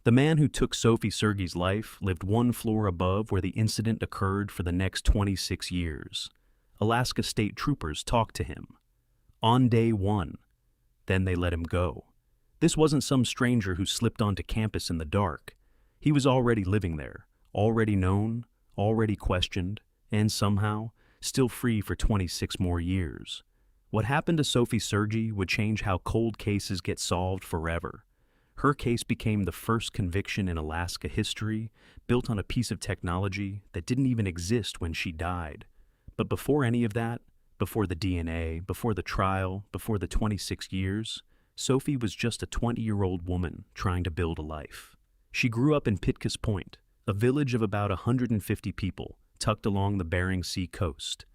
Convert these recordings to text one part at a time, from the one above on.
The man who took Sophie Sergei's life lived one floor above where the incident occurred for the next 26 years. Alaska State Troopers talked to him. On day one. Then they let him go. This wasn't some stranger who slipped onto campus in the dark. He was already living there, already known, already questioned, and somehow still free for 26 more years. What happened to Sophie Sergei would change how cold cases get solved forever. Her case became the first conviction in Alaska history, built on a piece of technology that didn't even exist when she died. But before any of that, before the DNA, before the trial, before the 26 years, Sophie was just a 20-year-old woman trying to build a life. She grew up in Pitkas Point, a village of about 150 people, tucked along the Bering Sea coast.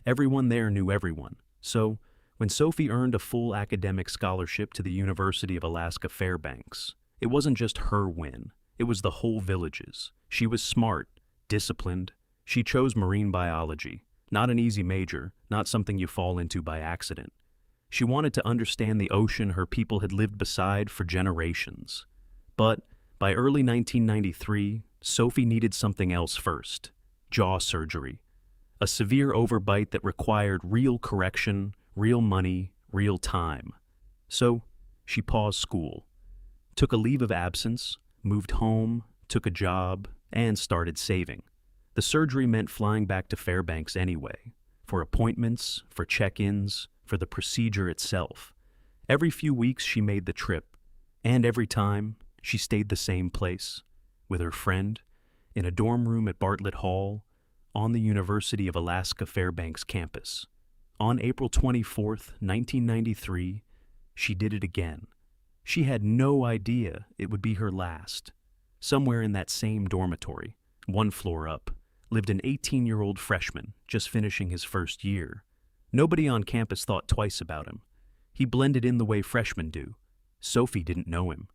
Everyone there knew everyone, so when Sophie earned a full academic scholarship to the University of Alaska Fairbanks, it wasn't just her win, it was the whole village's. She was smart, disciplined. She chose marine biology, not an easy major, not something you fall into by accident. She wanted to understand the ocean her people had lived beside for generations. But by early 1993, Sophie needed something else first: jaw surgery. A severe overbite that required real correction, real money, real time. So she paused school, took a leave of absence, moved home, took a job, and started saving. The surgery meant flying back to Fairbanks anyway, for appointments, for check-ins, for the procedure itself. Every few weeks she made the trip, and every time she stayed the same place, with her friend, in a dorm room at Bartlett Hall, on the University of Alaska Fairbanks campus. On April 24th, 1993, she did it again. She had no idea it would be her last. Somewhere in that same dormitory, one floor up, lived an 18-year-old freshman just finishing his first year. Nobody on campus thought twice about him. He blended in the way freshmen do. Sophie didn't know him.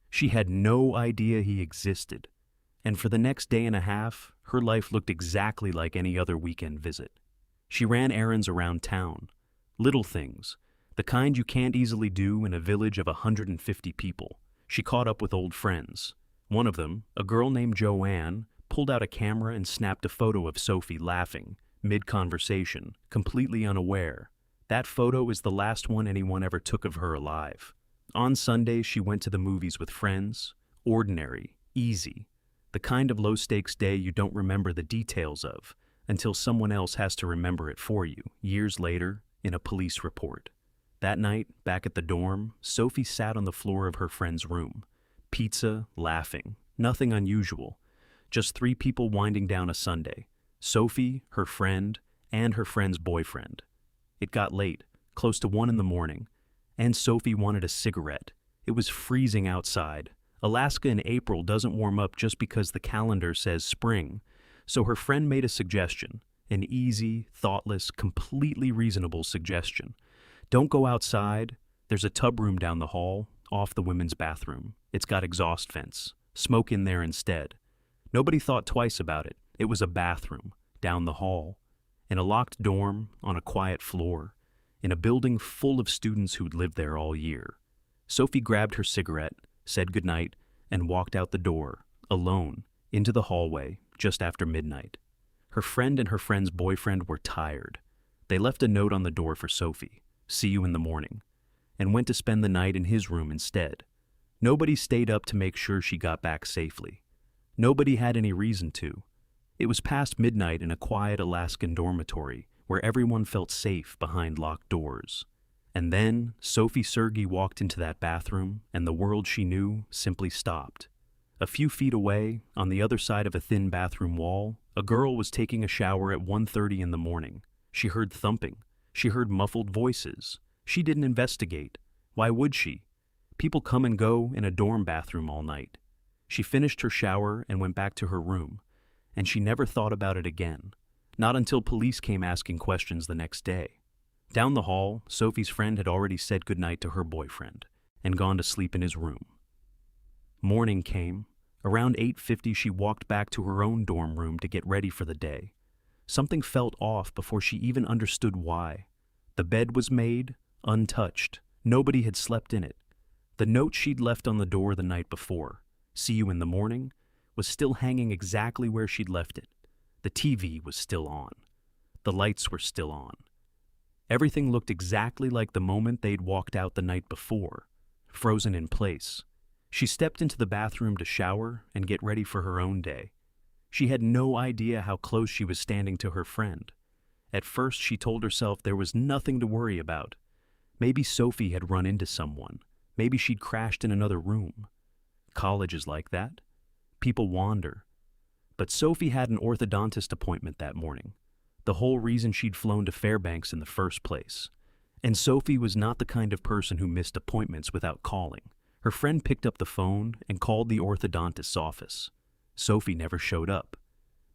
She had no idea he existed. And for the next day and a half, her life looked exactly like any other weekend visit. She ran errands around town. Little things, the kind you can't easily do in a village of 150 people. She caught up with old friends. One of them, a girl named Joanne, pulled out a camera and snapped a photo of Sophie laughing, mid-conversation, completely unaware. That photo is the last one anyone ever took of her alive. On Sundays, she went to the movies with friends. Ordinary, easy. The kind of low-stakes day you don't remember the details of, until someone else has to remember it for you, years later, in a police report. That night, back at the dorm, Sophie sat on the floor of her friend's room. Pizza, laughing, nothing unusual. Just three people winding down a Sunday. Sophie, her friend, and her friend's boyfriend. It got late, close to 1 in the morning, and Sophie wanted a cigarette. It was freezing outside. Alaska in April doesn't warm up just because the calendar says spring. So her friend made a suggestion, an easy, thoughtless, completely reasonable suggestion. Don't go outside. There's a tub room down the hall, off the women's bathroom. It's got exhaust vents. Smoke in there instead. Nobody thought twice about it. It was a bathroom, down the hall, in a locked dorm, on a quiet floor, in a building full of students who'd lived there all year. Sophie grabbed her cigarette, said goodnight, and walked out the door, alone, into the hallway, just after midnight. Her friend and her friend's boyfriend were tired. They left a note on the door for Sophie, "See you in the morning," and went to spend the night in his room instead. Nobody stayed up to make sure she got back safely. Nobody had any reason to. It was past midnight in a quiet Alaskan dormitory where everyone felt safe behind locked doors. And then Sophie Sergei walked into that bathroom, and the world she knew simply stopped. A few feet away, on the other side of a thin bathroom wall, a girl was taking a shower at 1:30 in the morning. She heard thumping. She heard muffled voices. She didn't investigate. Why would she? People come and go in a dorm bathroom all night. She finished her shower and went back to her room, and she never thought about it again. Not until police came asking questions the next day. Down the hall, Sophie's friend had already said goodnight to her boyfriend and gone to sleep in his room. Morning came. Around 8:50, she walked back to her own dorm room to get ready for the day. Something felt off before she even understood why. The bed was made, untouched. Nobody had slept in it. The note she'd left on the door the night before, "See you in the morning," was still hanging exactly where she'd left it. The TV was still on. The lights were still on. Everything looked exactly like the moment they'd walked out the night before, frozen in place. She stepped into the bathroom to shower and get ready for her own day. She had no idea how close she was standing to her friend. At first, she told herself there was nothing to worry about. Maybe Sophie had run into someone. Maybe she'd crashed in another room. College is like that. People wander. But Sophie had an orthodontist appointment that morning, the whole reason she'd flown to Fairbanks in the first place. And Sophie was not the kind of person who missed appointments without calling. Her friend picked up the phone and called the orthodontist's office. Sophie never showed up.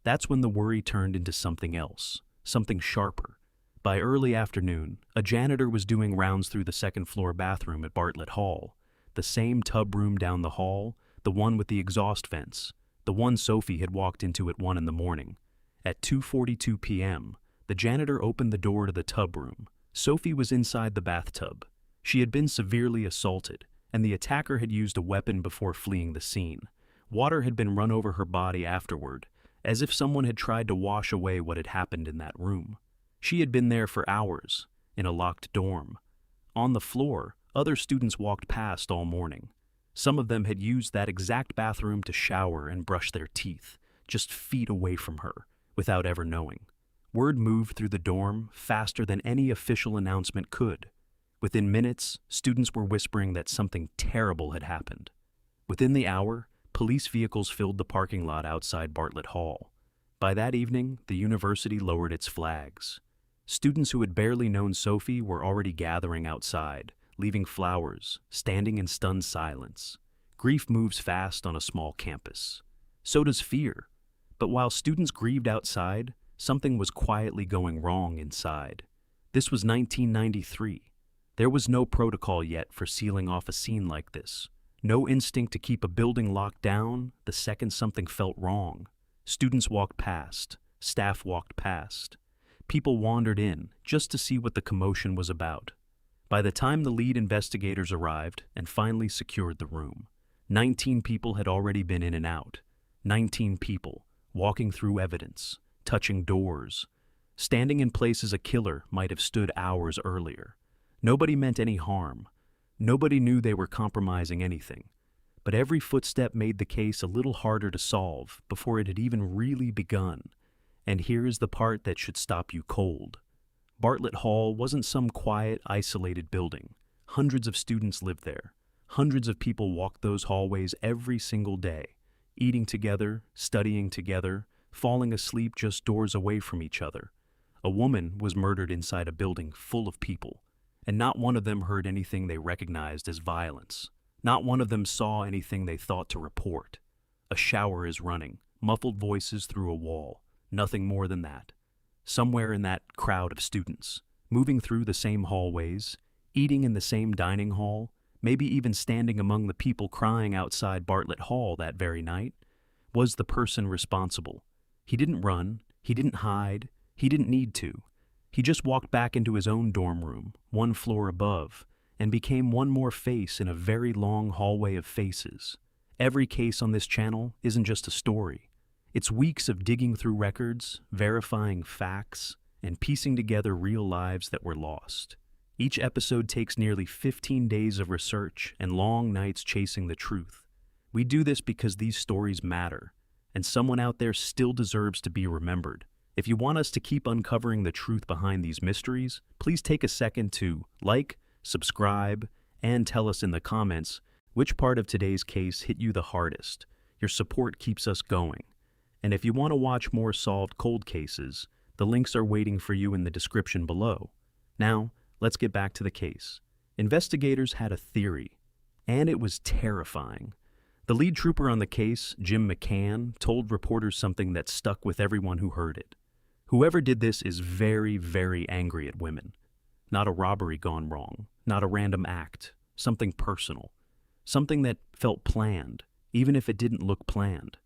That's when the worry turned into something else, something sharper. By early afternoon, a janitor was doing rounds through the second-floor bathroom at Bartlett Hall, the same tub room down the hall, the one with the exhaust vents, the one Sophie had walked into at 1 in the morning. At 2:42 p.m., the janitor opened the door to the tub room. Sophie was inside the bathtub. She had been severely assaulted, and the attacker had used a weapon before fleeing the scene. Water had been run over her body afterward, as if someone had tried to wash away what had happened in that room. She had been there for hours, in a locked dorm. On the floor, other students walked past all morning. Some of them had used that exact bathroom to shower and brush their teeth, just feet away from her, without ever knowing. Word moved through the dorm faster than any official announcement could. Within minutes, students were whispering that something terrible had happened. Within the hour, police vehicles filled the parking lot outside Bartlett Hall. By that evening, the university lowered its flags. Students who had barely known Sophie were already gathering outside, leaving flowers, standing in stunned silence. Grief moves fast on a small campus. So does fear. But while students grieved outside, something was quietly going wrong inside. This was 1993. There was no protocol yet for sealing off a scene like this. No instinct to keep a building locked down the second something felt wrong. Students walked past. Staff walked past. People wandered in just to see what the commotion was about. By the time the lead investigators arrived and finally secured the room, 19 people had already been in and out. 19 people, walking through evidence, touching doors, standing in places a killer might have stood hours earlier. Nobody meant any harm. Nobody knew they were compromising anything. But every footstep made the case a little harder to solve before it had even really begun. And here is the part that should stop you cold. Bartlett Hall wasn't some quiet, isolated building. Hundreds of students lived there. Hundreds of people walked those hallways every single day, eating together, studying together, falling asleep just doors away from each other. A woman was murdered inside a building full of people, and not one of them heard anything they recognized as violence. Not one of them saw anything they thought to report. A shower is running, muffled voices through a wall, nothing more than that. Somewhere in that crowd of students, moving through the same hallways, eating in the same dining hall, maybe even standing among the people crying outside Bartlett Hall that very night, was the person responsible. He didn't run, he didn't hide, he didn't need to. He just walked back into his own dorm room, one floor above, and became one more face in a very long hallway of faces. Every case on this channel isn't just a story. It's weeks of digging through records, verifying facts, and piecing together real lives that were lost. Each episode takes nearly 15 days of research and long nights chasing the truth. We do this because these stories matter, and someone out there still deserves to be remembered. If you want us to keep uncovering the truth behind these mysteries, please take a second to like, subscribe, and tell us in the comments which part of today's case hit you the hardest. Your support keeps us going. And if you want to watch more solved cold cases, the links are waiting for you in the description below. Now, let's get back to the case. Investigators had a theory, and it was terrifying. The lead trooper on the case, Jim McCann, told reporters something that stuck with everyone who heard it. Whoever did this is very, very angry at women. Not a robbery gone wrong, not a random act, something personal, something that felt planned, even if it didn't look planned.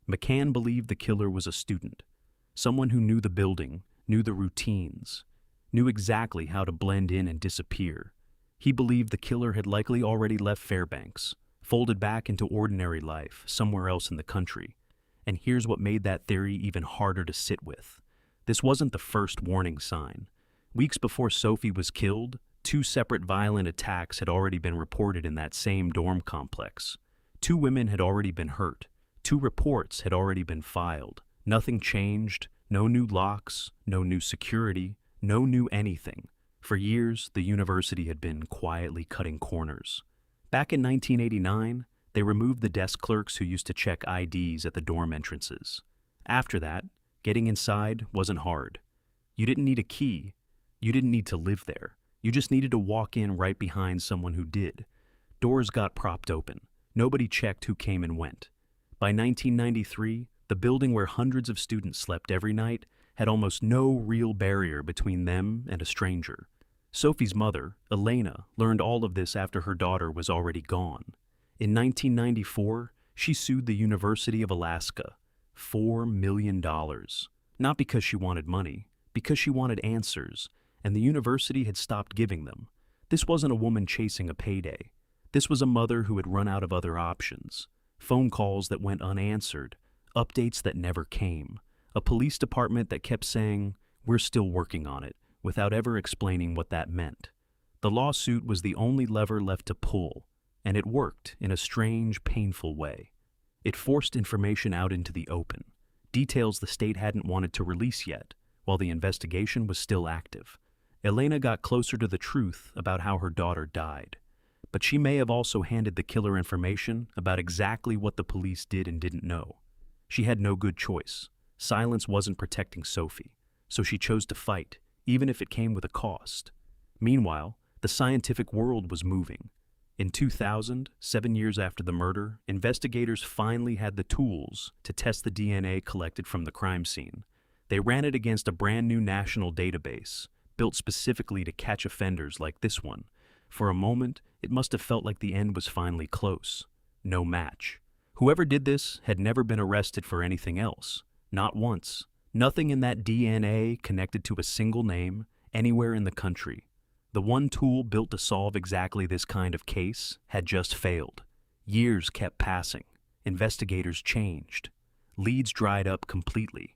McCann believed the killer was a student, someone who knew the building, knew the routines, knew exactly how to blend in and disappear. He believed the killer had likely already left Fairbanks, folded back into ordinary life somewhere else in the country. And here's what made that theory even harder to sit with. This wasn't the first warning sign. Weeks before Sophie was killed, 2 separate violent attacks had already been reported in that same dorm complex. 2 women had already been hurt. 2 reports had already been filed. Nothing changed, no new locks, no new security, no new anything. For years, the university had been quietly cutting corners. Back in 1989, they removed the desk clerks who used to check IDs at the dorm entrances. After that, getting inside wasn't hard. You didn't need a key. You didn't need to live there. You just needed to walk in right behind someone who did. Doors got propped open. Nobody checked who came and went. By 1993, the building where hundreds of students slept every night had almost no real barrier between them and a stranger. Sophie's mother, Elena, learned all of this after her daughter was already gone. In 1994, she sued the University of Alaska. $4 million. Not because she wanted money, because she wanted answers, and the university had stopped giving them. This wasn't a woman chasing a payday. This was a mother who had run out of other options. Phone calls that went unanswered, updates that never came, a police department that kept saying, "We're still working on it," without ever explaining what that meant. The lawsuit was the only lever left to pull, and it worked in a strange, painful way. It forced information out into the open, details the state hadn't wanted to release yet, while the investigation was still active. Elena got closer to the truth about how her daughter died. But she may have also handed the killer information about exactly what the police did and didn't know. She had no good choice. Silence wasn't protecting Sophie, so she chose to fight, even if it came with a cost. Meanwhile, the scientific world was moving. In 2000, 7 years after the murder, investigators finally had the tools to test the DNA collected from the crime scene. They ran it against a brand new national database, built specifically to catch offenders like this one. For a moment, it must have felt like the end was finally close. No match. Whoever did this had never been arrested for anything else. Not once. Nothing in that DNA connected to a single name anywhere in the country. The one tool built to solve exactly this kind of case had just failed. Years kept passing. Investigators changed. Leads dried up completely.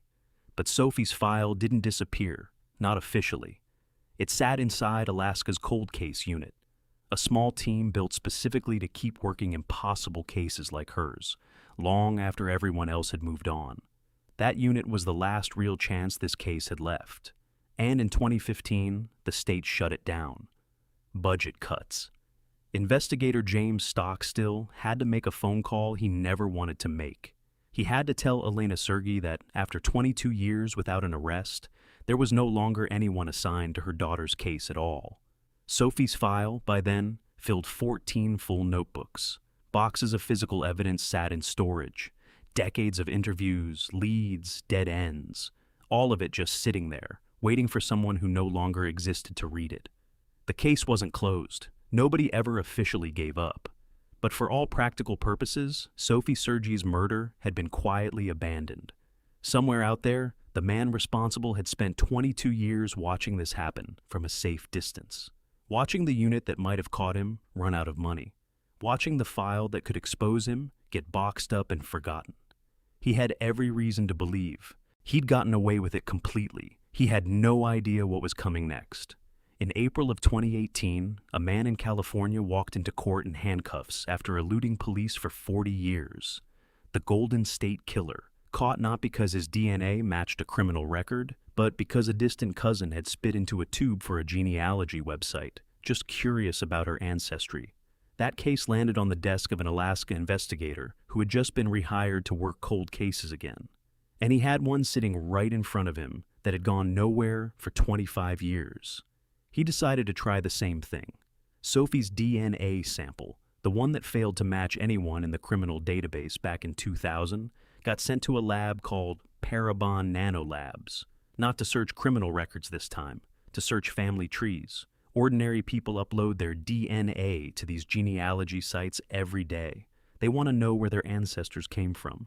But Sophie's file didn't disappear, not officially. It sat inside Alaska's cold case unit, a small team built specifically to keep working impossible cases like hers, long after everyone else had moved on. That unit was the last real chance this case had left. And in 2015, the state shut it down. Budget cuts. Investigator James Stockstill had to make a phone call he never wanted to make. He had to tell Elena Sergey that after 22 years without an arrest, there was no longer anyone assigned to her daughter's case at all. Sophie's file, by then, filled 14 full notebooks. Boxes of physical evidence sat in storage. Decades of interviews, leads, dead ends. All of it just sitting there, waiting for someone who no longer existed to read it. The case wasn't closed. Nobody ever officially gave up. But for all practical purposes, Sophie Sergey's murder had been quietly abandoned. Somewhere out there, the man responsible had spent 22 years watching this happen from a safe distance. Watching the unit that might have caught him run out of money. Watching the file that could expose him get boxed up and forgotten. He had every reason to believe he'd gotten away with it completely. He had no idea what was coming next. In April of 2018, a man in California walked into court in handcuffs after eluding police for 40 years. The Golden State Killer, caught not because his DNA matched a criminal record, but because a distant cousin had spit into a tube for a genealogy website, just curious about her ancestry. That case landed on the desk of an Alaska investigator who had just been rehired to work cold cases again. And he had one sitting right in front of him that had gone nowhere for 25 years. He decided to try the same thing. Sophie's DNA sample, the one that failed to match anyone in the criminal database back in 2000, got sent to a lab called Parabon Nanolabs. Not to search criminal records this time, to search family trees. Ordinary people upload their DNA to these genealogy sites every day. They want to know where their ancestors came from.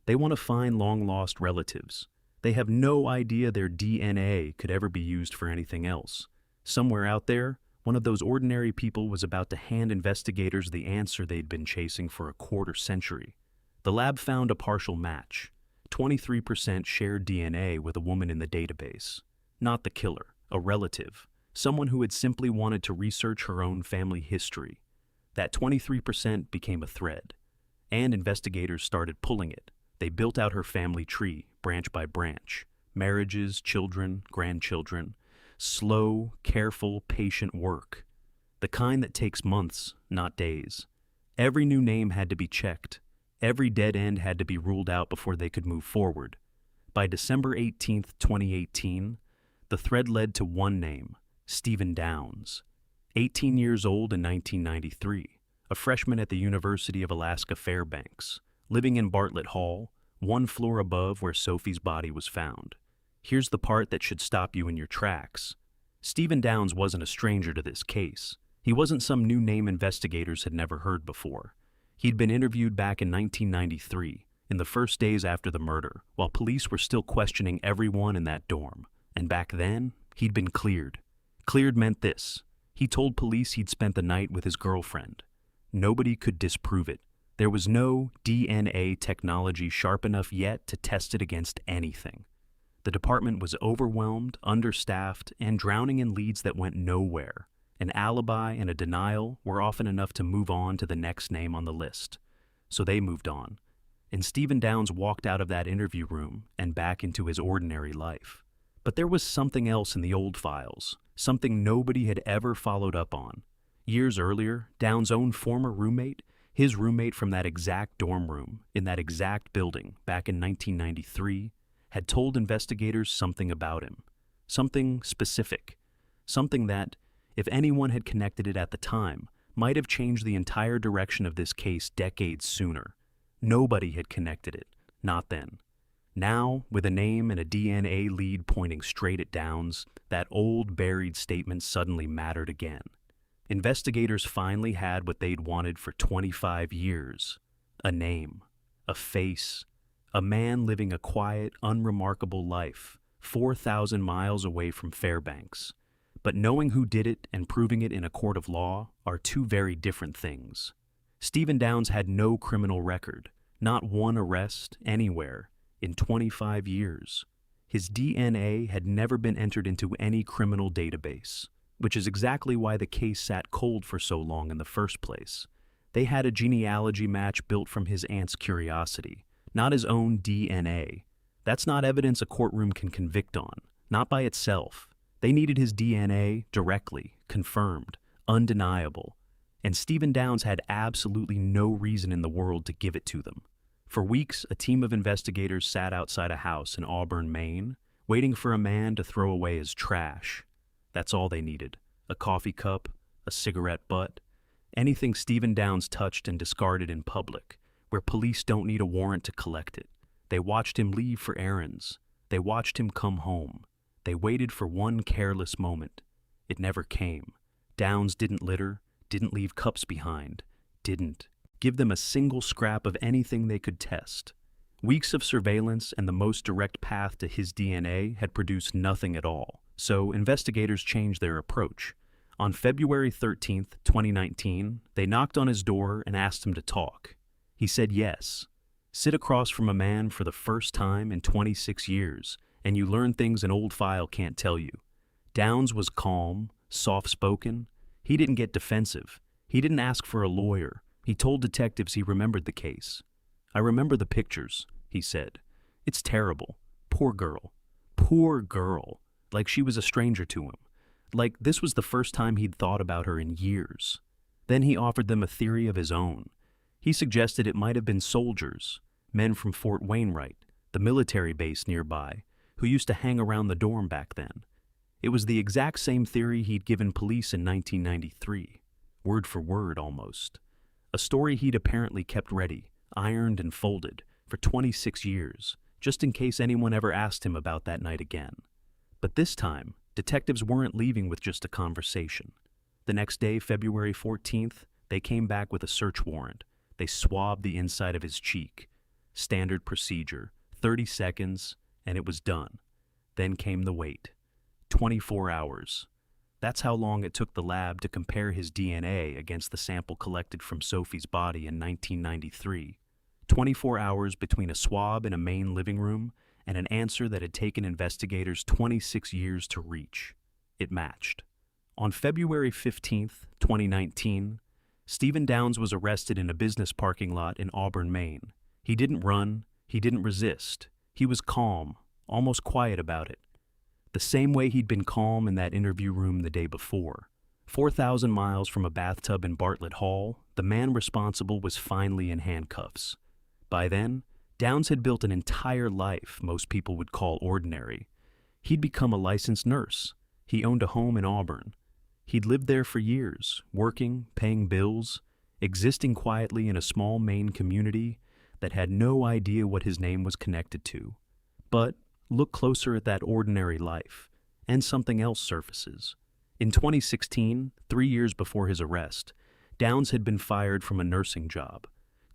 They want to find long-lost relatives. They have no idea their DNA could ever be used for anything else. Somewhere out there, One of those ordinary people was about to hand investigators the answer they'd been chasing for a quarter century. The lab found a partial match. 23% shared DNA with a woman in the database. Not the killer, a relative, someone who had simply wanted to research her own family history. That 23% became a thread, and investigators started pulling it. They built out her family tree, branch by branch. Marriages, children, grandchildren. Slow, careful, patient work. The kind that takes months, not days. Every new name had to be checked. Every dead end had to be ruled out before they could move forward. By December 18, 2018, the thread led to one name, Stephen Downs. 18 years old in 1993, a freshman at the University of Alaska Fairbanks, living in Bartlett Hall, one floor above where Sophie's body was found. Here's the part that should stop you in your tracks. Stephen Downs wasn't a stranger to this case. He wasn't some new name investigators had never heard before. He'd been interviewed back in 1993, in the first days after the murder, while police were still questioning everyone in that dorm. And back then, he'd been cleared. Cleared meant this. He told police he'd spent the night with his girlfriend. Nobody could disprove it. There was no DNA technology sharp enough yet to test it against anything. The department was overwhelmed, understaffed, and drowning in leads that went nowhere. An alibi and a denial were often enough to move on to the next name on the list. So they moved on. And Stephen Downs walked out of that interview room and back into his ordinary life. But there was something else in the old files, something nobody had ever followed up on. Years earlier, Downs' own former roommate, his roommate from that exact dorm room, in that exact building, back in 1993, had told investigators something about him. Something specific. Something that, if anyone had connected it at the time, might have changed the entire direction of this case decades sooner. Nobody had connected it, not then. Now, with a name and a DNA lead pointing straight at Downs, that old buried statement suddenly mattered again. Investigators finally had what they'd wanted for 25 years. A name, a face, a man living a quiet, unremarkable life, 4,000 miles away from Fairbanks. But knowing who did it and proving it in a court of law are two very different things. Stephen Downs had no criminal record, not one arrest, anywhere, in 25 years. His DNA had never been entered into any criminal database, which is exactly why the case sat cold for so long in the first place. They had a genealogy match built from his aunt's curiosity, not his own DNA. That's not evidence a courtroom can convict on, not by itself. They needed his DNA directly, confirmed, undeniable. And Stephen Downs had absolutely no reason in the world to give it to them. For weeks, a team of investigators sat outside a house in Auburn, Maine, waiting for a man to throw away his trash. That's all they needed. A coffee cup, a cigarette butt, anything Stephen Downs touched and discarded in public, where police don't need a warrant to collect it. They watched him leave for errands. They watched him come home. They waited for one careless moment. It never came. Downs didn't litter, didn't leave cups behind, didn't give them a single scrap of anything they could test. Weeks of surveillance and the most direct path to his DNA had produced nothing at all, so investigators changed their approach. On February 13th, 2019, they knocked on his door and asked him to talk. He said yes. Sit across from a man for the first time in 26 years, and you learn things an old file can't tell you. Downs was calm, soft-spoken. He didn't get defensive. He didn't ask for a lawyer. He told detectives he remembered the case. "I remember the pictures," he said. "It's terrible. Poor girl. Poor girl." Like she was a stranger to him. Like this was the first time he'd thought about her in years. Then he offered them a theory of his own. He suggested it might have been soldiers, men from Fort Wainwright, the military base nearby, who used to hang around the dorm back then. It was the exact same theory he'd given police in 1993, word for word almost. A story he'd apparently kept ready, ironed and folded, for 26 years, just in case anyone ever asked him about that night again. But this time, detectives weren't leaving with just a conversation. The next day, February 14th, they came back with a search warrant. They swabbed the inside of his cheek. Standard procedure, 30 seconds, and it was done. Then came the wait. 24 hours. That's how long it took the lab to compare his DNA against the sample collected from Sophie's body in 1993. 24 hours between a swab in a main living room and an answer that had taken investigators 26 years to reach. It matched. On February 15, 2019, Stephen Downs was arrested in a business parking lot in Auburn, Maine. He didn't run, he didn't resist. He was calm, almost quiet about it. The same way he'd been calm in that interview room the day before. 4,000 miles from a bathtub in Bartlett Hall, the man responsible was finally in handcuffs. By then, Downs had built an entire life most people would call ordinary. He'd become a licensed nurse. He owned a home in Auburn. He'd lived there for years, working, paying bills, existing quietly in a small Maine community that had no idea what his name was connected to. But look closer at that ordinary life, and something else surfaces. In 2016, 3 years before his arrest, Downs had been fired from a nursing job.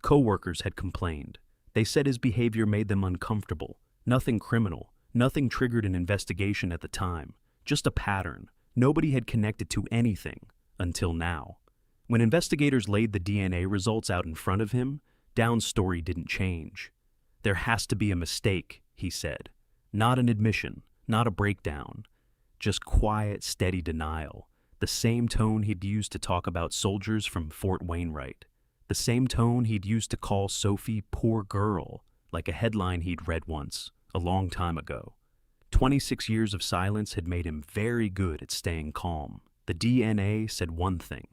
Co-workers had complained. They said his behavior made them uncomfortable. Nothing criminal, nothing triggered an investigation at the time. Just a pattern. Nobody had connected to anything until now. When investigators laid the DNA results out in front of him, Downs' story didn't change. There has to be a mistake, he said. Not an admission, not a breakdown. Just quiet, steady denial. The same tone he'd used to talk about soldiers from Fort Wainwright. The same tone he'd used to call Sophie poor girl, like a headline he'd read once, a long time ago. 26 years of silence had made him very good at staying calm. The DNA said one thing.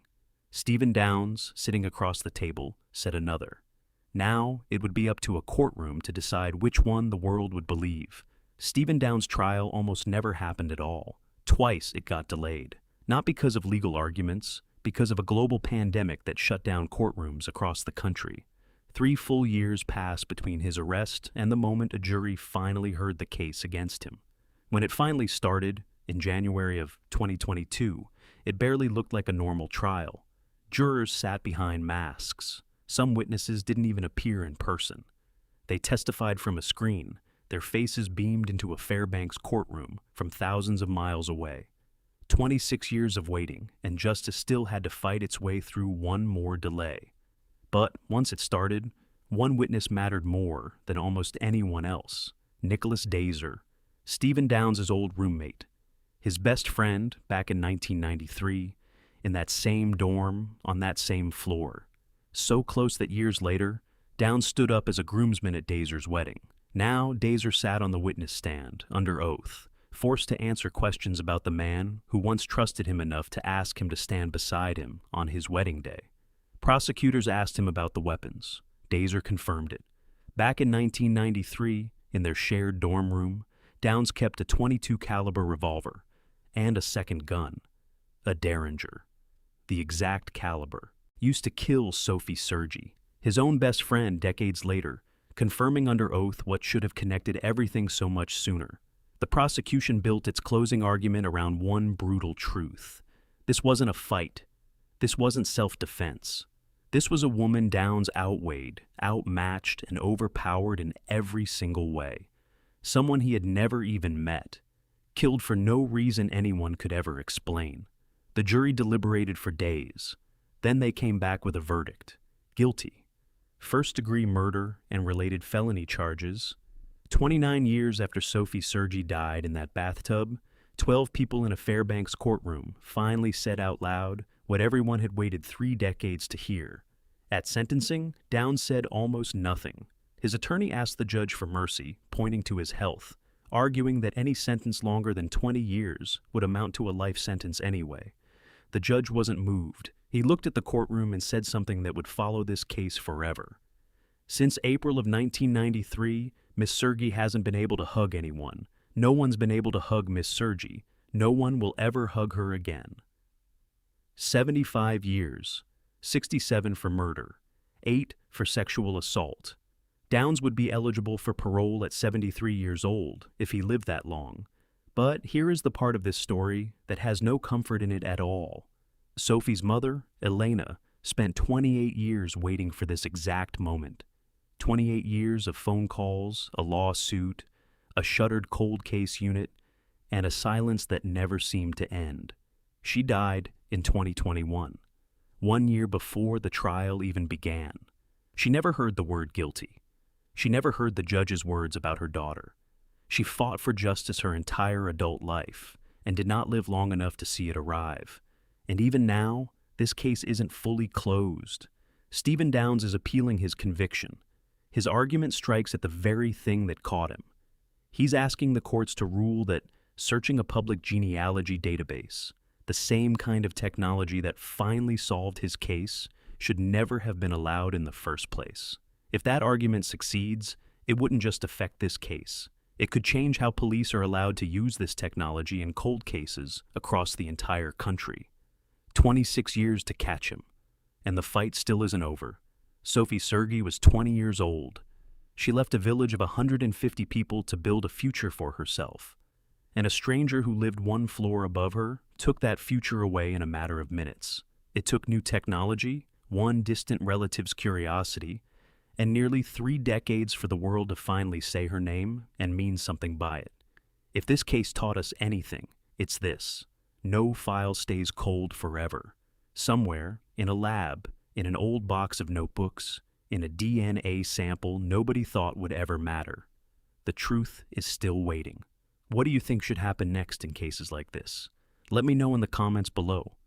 Stephen Downs, sitting across the table, said another. Now it would be up to a courtroom to decide which one the world would believe. Stephen Downs' trial almost never happened at all. Twice it got delayed. Not because of legal arguments, because of a global pandemic that shut down courtrooms across the country. 3 full years passed between his arrest and the moment a jury finally heard the case against him. When it finally started, in January of 2022, it barely looked like a normal trial. Jurors sat behind masks. Some witnesses didn't even appear in person. They testified from a screen, their faces beamed into a Fairbanks courtroom from thousands of miles away. 26 years of waiting, and justice still had to fight its way through one more delay. But once it started, one witness mattered more than almost anyone else. Nicholas Dazer, Stephen Downs' old roommate. His best friend back in 1993, in that same dorm, on that same floor. So close that years later, Downs stood up as a groomsman at Dazer's wedding. Now, Dazer sat on the witness stand, under oath, forced to answer questions about the man who once trusted him enough to ask him to stand beside him on his wedding day. Prosecutors asked him about the weapons. Dazer confirmed it. Back in 1993, in their shared dorm room, Downs kept a .22 caliber revolver and a second gun, a Derringer. The exact caliber. Used to kill Sophie Sergi, his own best friend decades later, confirming under oath what should have connected everything so much sooner. The prosecution built its closing argument around one brutal truth. This wasn't a fight. This wasn't self-defense. This was a woman Downs outweighed, outmatched, and overpowered in every single way. Someone he had never even met. Killed for no reason anyone could ever explain. The jury deliberated for days. Then they came back with a verdict. Guilty. First-degree murder and related felony charges. 29 years after Sophie Sergi died in that bathtub, 12 people in a Fairbanks courtroom finally said out loud what everyone had waited 3 decades to hear. At sentencing, Downs said almost nothing. His attorney asked the judge for mercy, pointing to his health, arguing that any sentence longer than 20 years would amount to a life sentence anyway. The judge wasn't moved. He looked at the courtroom and said something that would follow this case forever. Since April of 1993, Miss Sergi hasn't been able to hug anyone. No one's been able to hug Miss Sergi. No one will ever hug her again. 75 years, 67 for murder, 8 for sexual assault. Downs would be eligible for parole at 73 years old if he lived that long. But here is the part of this story that has no comfort in it at all. Sophie's mother, Elena, spent 28 years waiting for this exact moment. 28 years of phone calls, a lawsuit, a shuttered cold case unit, and a silence that never seemed to end. She died in 2021, 1 year before the trial even began. She never heard the word guilty. She never heard the judge's words about her daughter. She fought for justice her entire adult life and did not live long enough to see it arrive. And even now, this case isn't fully closed. Stephen Downes is appealing his conviction. His argument strikes at the very thing that caught him. He's asking the courts to rule that searching a public genealogy database, the same kind of technology that finally solved his case, should never have been allowed in the first place. If that argument succeeds, it wouldn't just affect this case. It could change how police are allowed to use this technology in cold cases across the entire country. 26 years to catch him, and the fight still isn't over. Sophie Sergei was 20 years old. She left a village of 150 people to build a future for herself, and a stranger who lived 1 floor above her took that future away in a matter of minutes. It took new technology, one distant relative's curiosity, and nearly 3 decades for the world to finally say her name and mean something by it. If this case taught us anything, it's this: no file stays cold forever. Somewhere, in a lab, in an old box of notebooks, in a DNA sample nobody thought would ever matter, the truth is still waiting. What do you think should happen next in cases like this? Let me know in the comments below.